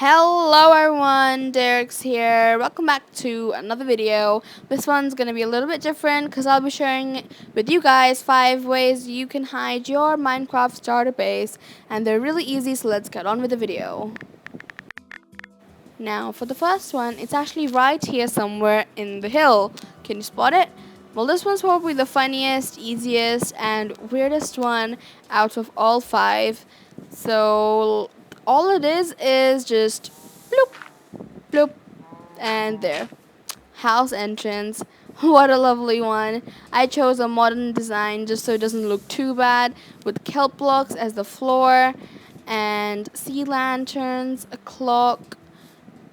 Hello everyone, Darex here. Welcome back to another video. This one's going to be a little bit different because I'll be sharing with you guys 5 ways you can hide your Minecraft starter base, and they're really easy, so let's get on with the video. Now for the first one, it's actually right here somewhere in the hill. Can you spot it? Well, this one's probably the funniest, easiest, and weirdest one out of all 5. So all it is just bloop, bloop, and there. House entrance. What a lovely one. I chose a modern design just so it doesn't look too bad, with kelp blocks as the floor, and sea lanterns, a clock,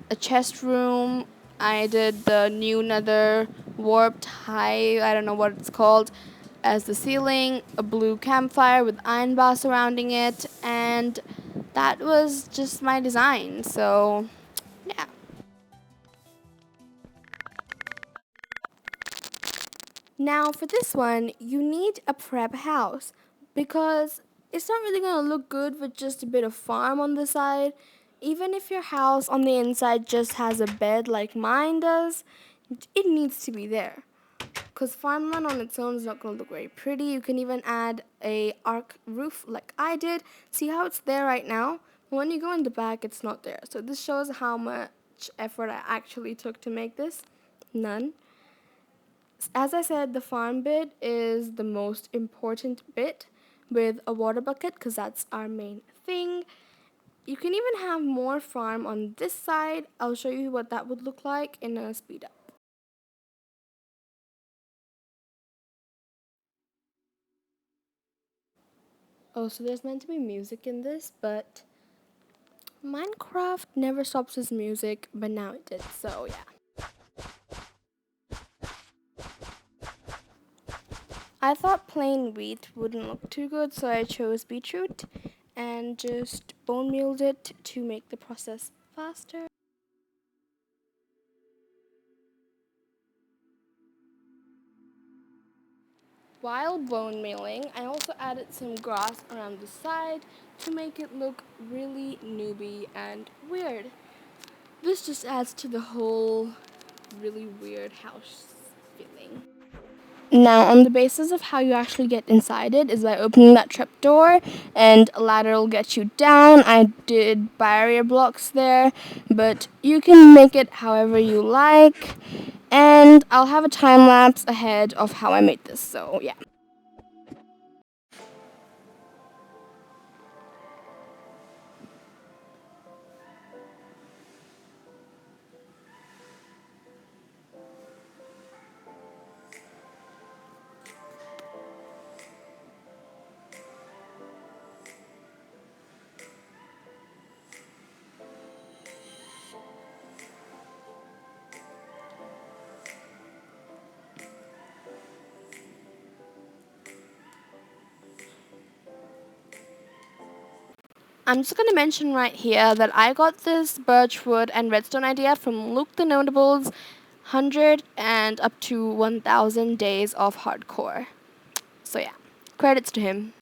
a chest room. I did the new nether warped high, I don't know what it's called, as the ceiling, a blue campfire with iron bar surrounding it, and that was just my design. So yeah. Now for this one, you need a prep house because it's not really going to look good with just a bit of farm on the side. Even if your house on the inside just has a bed like mine does, it needs to be there. Because farmland on its own is not going to look very pretty. You can even add a arc roof like I did. See how it's there right now? When you go in the back, it's not there. So this shows how much effort I actually took to make this. None. As I said, the farm bit is the most important bit with a water bucket because that's our main thing. You can even have more farm on this side. I'll show you what that would look like in a speed up. Oh, so there's meant to be music in this, but Minecraft never stops its music, but now it did, so yeah. I thought plain wheat wouldn't look too good, so I chose beetroot and just bone mealed it to make the process faster. While bone mealing, I also added some grass around the side to make it look really newbie and weird. This just adds to the whole really weird house feeling. Now, on the basis of how you actually get inside it is by opening that trapdoor, and a ladder will get you down. I did barrier blocks there, but you can make it however you like. And I'll have a time lapse ahead of how I made this, so yeah. I'm just going to mention right here that I got this birchwood and redstone idea from Luke the Notable's 100 and up to 1000 days of hardcore. So yeah, credits to him.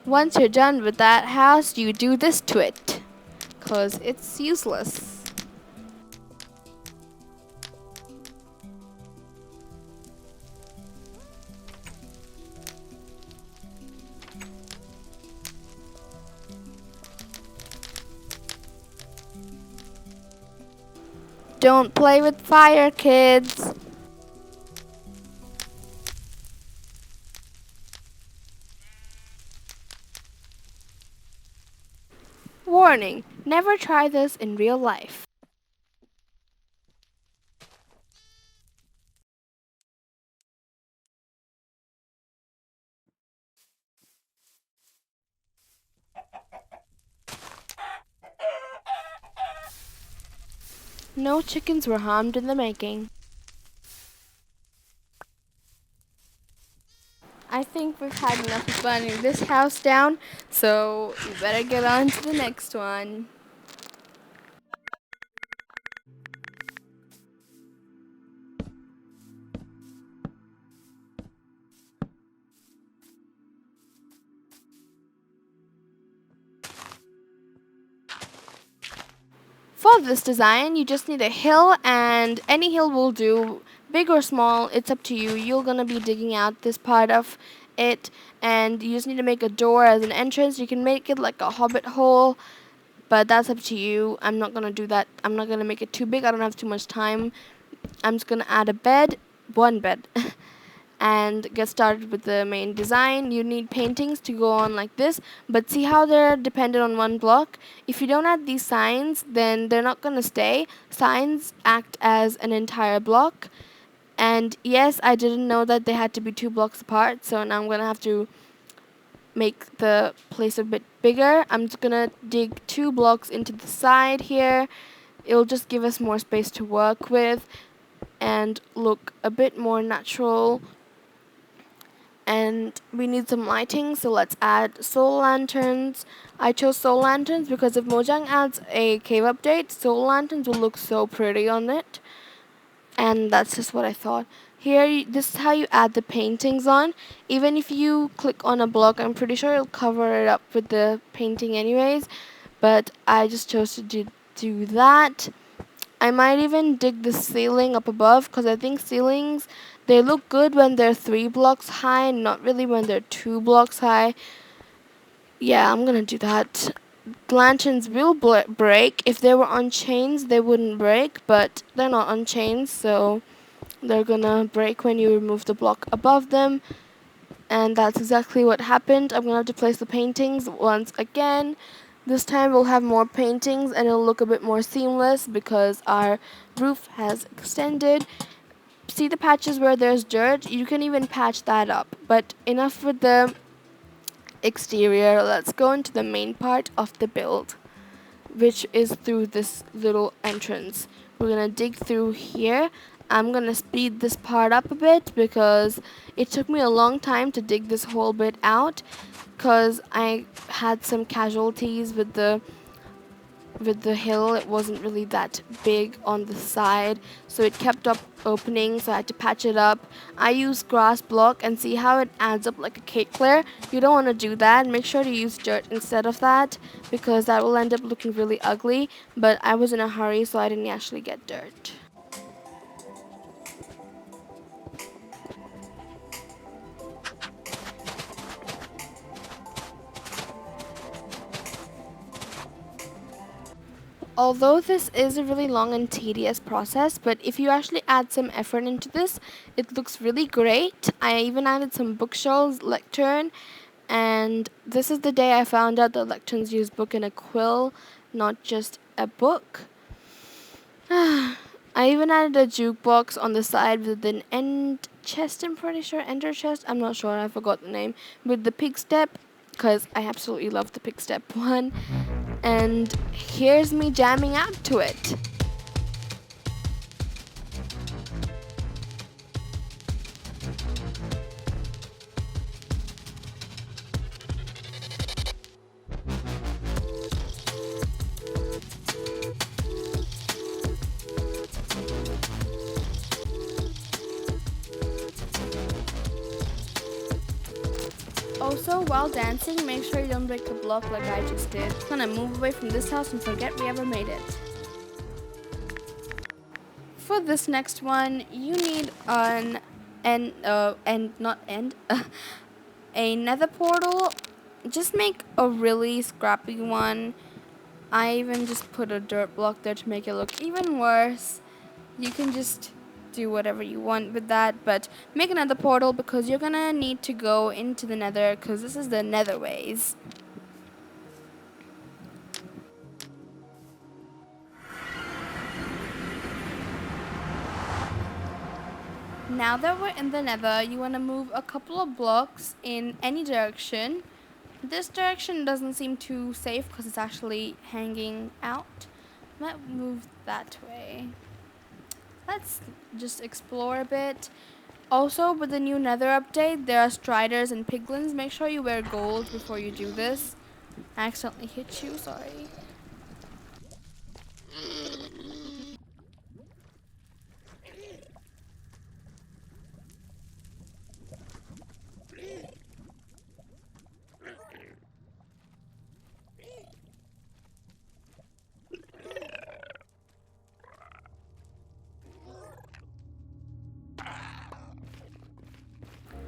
Once you're done with that house, you do this to it, cause it's useless. Don't play with fire, kids. Warning, never try this in real life. No chickens were harmed in the making. I think we've had enough of burning this house down, so we better get on to the next one. For this design, you just need a hill, and any hill will do, big or small, it's up to you. You're gonna be digging out this part of it, and you just need to make a door as an entrance. You can make it like a hobbit hole, but that's up to you. I'm not gonna do that. I'm not gonna make it too big. I don't have too much time. I'm just gonna add a bed, one bed, and get started with the main design. You need paintings to go on like this, but see how they're dependent on one block? If you don't add these signs, then they're not gonna stay. Signs act as an entire block, and yes, I didn't know that they had to be 2 blocks apart, so now I'm gonna have to make the place a bit bigger. I'm just gonna dig 2 blocks into the side here. It'll just give us more space to work with and look a bit more natural. And we need some lighting, so let's add soul lanterns. I chose soul lanterns because if Mojang adds a cave update, soul lanterns will look so pretty on it. And that's just what I thought. Here, this is how you add the paintings on. Even if you click on a block, I'm pretty sure it'll cover it up with the painting anyways. But I just chose to do that. I might even dig the ceiling up above, because I think ceilings, they look good when they're 3 blocks high, not really when they're 2 blocks high. Yeah, I'm gonna do that. Lanterns will break. If they were on chains, they wouldn't break, but they're not on chains, so they're gonna break when you remove the block above them. And that's exactly what happened. I'm gonna have to place the paintings once again. This time we'll have more paintings and it'll look a bit more seamless because our roof has extended. See the patches where there's dirt? You can even patch that up. But enough with the exterior. Let's go into the main part of the build, which is through this little entrance. We're gonna dig through here. I'm gonna speed this part up a bit because it took me a long time to dig this whole bit out, because I had some casualties with the hill. It wasn't really that big on the side, so it kept up opening, so I had to patch it up. I used grass block, and see how it adds up like a cake layer? You don't want to do that. Make sure to use dirt instead of that, because that will end up looking really ugly, but I was in a hurry, so I didn't actually get dirt. Although this is a really long and tedious process, but if you actually add some effort into this, it looks really great. I even added some bookshelves, lectern, and this is the day I found out that lecterns use book and a quill, not just a book. I even added a jukebox on the side with an end chest, I'm pretty sure, ender chest, I'm not sure, I forgot the name, with the pig step, because I absolutely love the pig step one. And here's me jamming out to it. Also, while dancing, make sure you don't break the block like I just did. I'm gonna move away from this house and forget we ever made it. For this next one, you need a nether portal. Just make a really scrappy one. I even just put a dirt block there to make it look even worse. You can just do whatever you want with that, but make another portal because you're gonna need to go into the nether, because this is the nether ways. Now that we're in the nether, you want to move a couple of blocks in any direction. This direction doesn't seem too safe because it's actually hanging out. Let's move that way. Let's just explore a bit. Also, with the new nether update, there are striders and piglins. Make sure you wear gold before you do this. I accidentally hit you, sorry.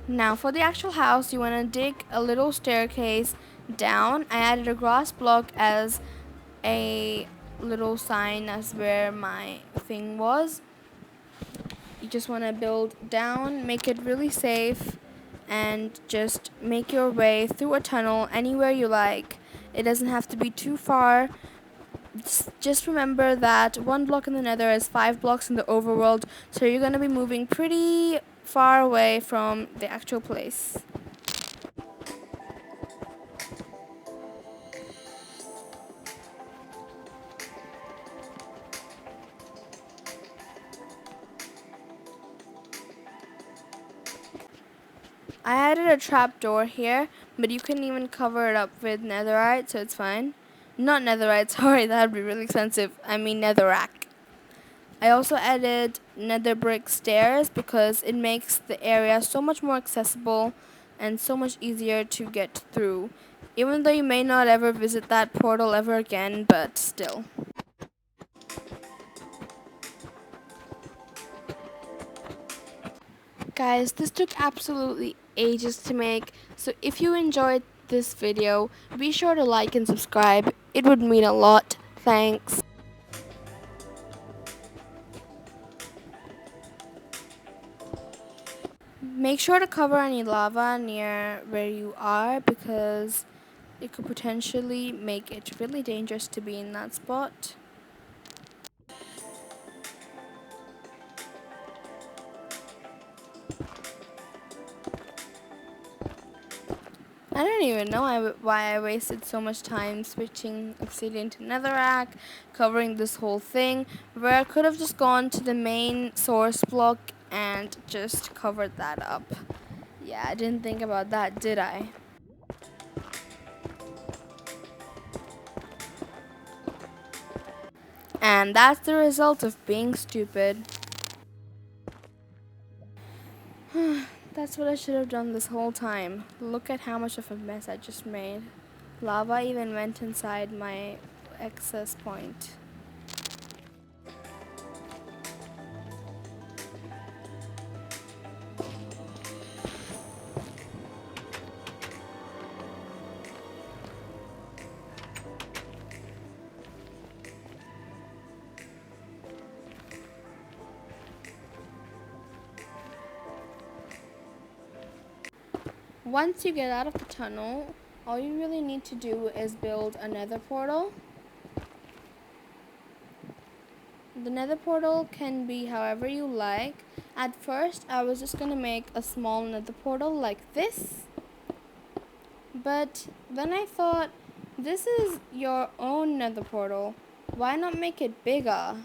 Now for the actual house, you want to dig a little staircase down. I added a grass block as a little sign as where my thing was. You just want to build down, make it really safe, and just make your way through a tunnel anywhere you like. It doesn't have to be too far. Just remember that 1 block in the nether is 5 blocks in the overworld, so you're going to be moving pretty far away from the actual place. I added a trapdoor here, but you can even cover it up with netherite, so it's fine. Not netherite, sorry, that would be really expensive. I mean netherrack. I also added nether brick stairs because it makes the area so much more accessible and so much easier to get through. Even though you may not ever visit that portal ever again, but still. Guys, this took absolutely ages to make, so if you enjoyed this video, be sure to like and subscribe. It would mean a lot. Thanks. Make sure to cover any lava near where you are because it could potentially make it really dangerous to be in that spot. I don't even know why I wasted so much time switching obsidian to netherrack, covering this whole thing, where I could have just gone to the main source block and just covered that up. Yeah, I didn't think about that, did I? And that's the result of being stupid. That's what I should have done this whole time. Look at how much of a mess I just made. Lava even went inside my access point. Once you get out of the tunnel, all you really need to do is build a nether portal. The nether portal can be however you like. At first, I was just going to make a small nether portal like this. But then I thought, this is your own nether portal. Why not make it bigger?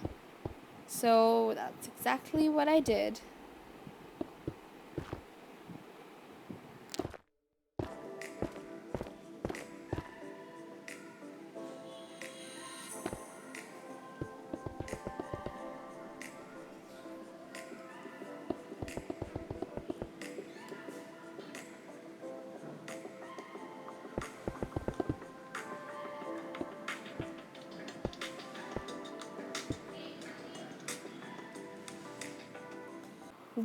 So that's exactly what I did.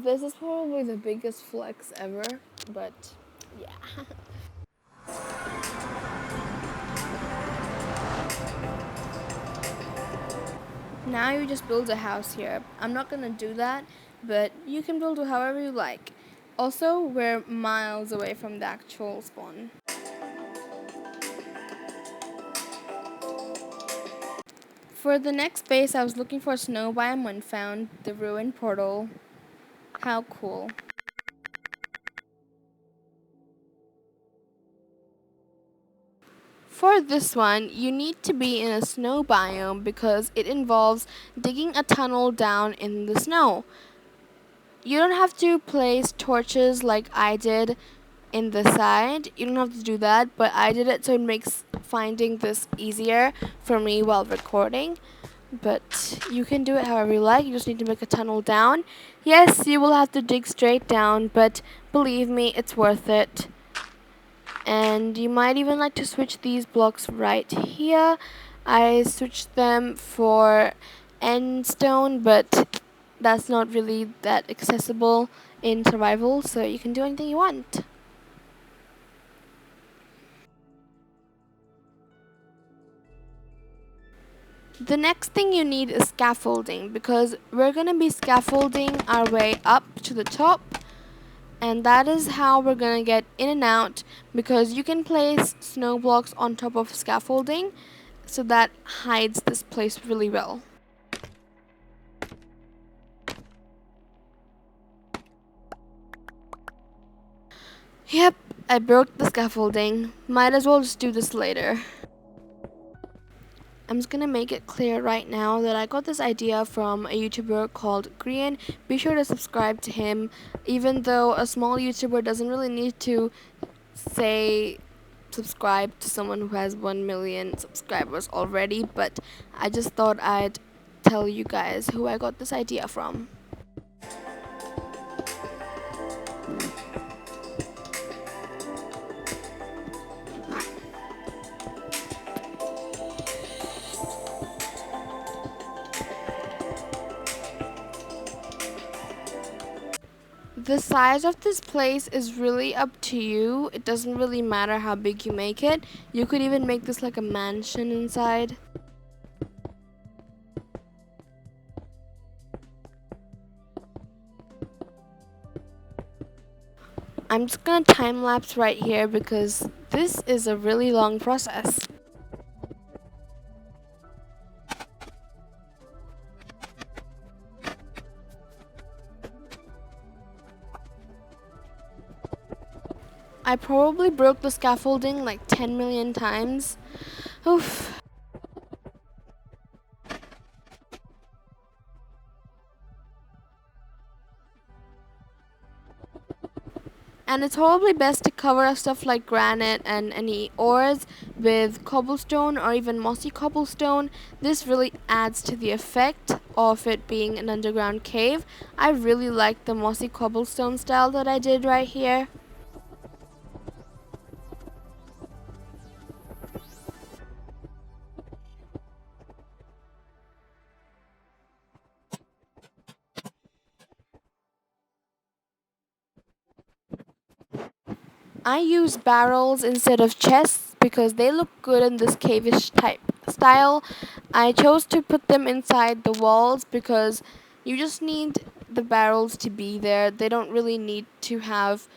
This is probably the biggest flex ever, but yeah. Now you just build a house here. I'm not gonna do that, but you can build it however you like. Also, we're miles away from the actual spawn. For the next base, I was looking for a snow biome and found the ruined portal. How cool. For this one, you need to be in a snow biome because it involves digging a tunnel down in the snow. You don't have to place torches like I did in the side. You don't have to do that, but I did it so it makes finding this easier for me while recording. But you can do it however you like. You just need to make a tunnel down. Yes, you will have to dig straight down, but believe me, it's worth it. And you might even like to switch these blocks right here. I switched them for end stone, but that's not really that accessible in survival, so you can do anything you want. The next thing you need is scaffolding, because we're going to be scaffolding our way up to the top, and that is how we're going to get in and out, because you can place snow blocks on top of scaffolding, so that hides this place really well. Yep, I broke the scaffolding. Might as well just do this later. I'm just gonna make it clear right now that I got this idea from a YouTuber called Grian. Be sure to subscribe to him, even though a small YouTuber doesn't really need to say subscribe to someone who has 1 million subscribers already, but I just thought I'd tell you guys who I got this idea from. The size of this place is really up to you. It doesn't really matter how big you make it. You could even make this like a mansion inside. I'm just gonna time lapse right here because this is a really long process. I probably broke the scaffolding like 10 million times. Oof. And it's probably best to cover stuff like granite and any ores with cobblestone or even mossy cobblestone. This really adds to the effect of it being an underground cave. I really like the mossy cobblestone style that I did right here. I use barrels instead of chests because they look good in this cavish type style. I chose to put them inside the walls because you just need the barrels to be there. They don't really need to have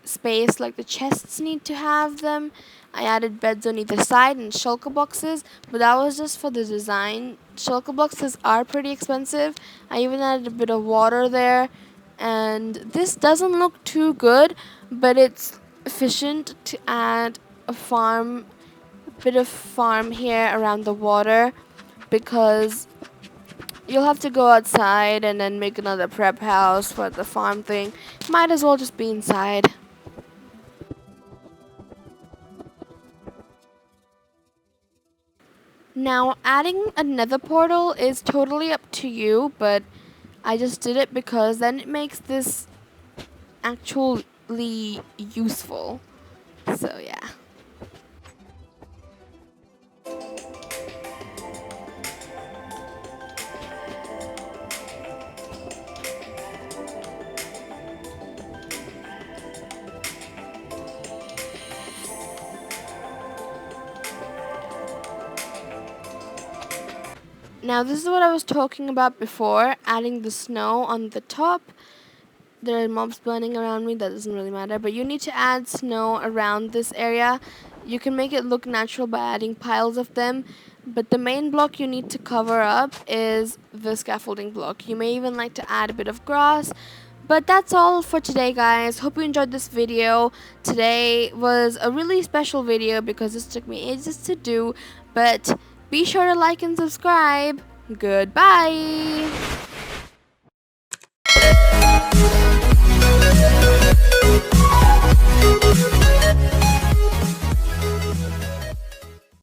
space like the chests need to have them. I added beds on either side and shulker boxes, but that was just for the design. Shulker boxes are pretty expensive. I even added a bit of water there, and this doesn't look too good, but it's efficient to add a bit of farm here around the water, because you'll have to go outside and then make another prep house for the farm thing. Might as well just be inside. Now, adding a nether portal is totally up to you, but I just did it because then it makes this actually useful. So, yeah. Now this is what I was talking about before, adding the snow on the top. There are mobs burning around me, that doesn't really matter, but you need to add snow around this area. You can make it look natural by adding piles of them, but the main block you need to cover up is the scaffolding block. You may even like to add a bit of grass. But that's all for today, guys. Hope you enjoyed this video. Today was a really special video because this took me ages to do, but be sure to like and subscribe. Goodbye.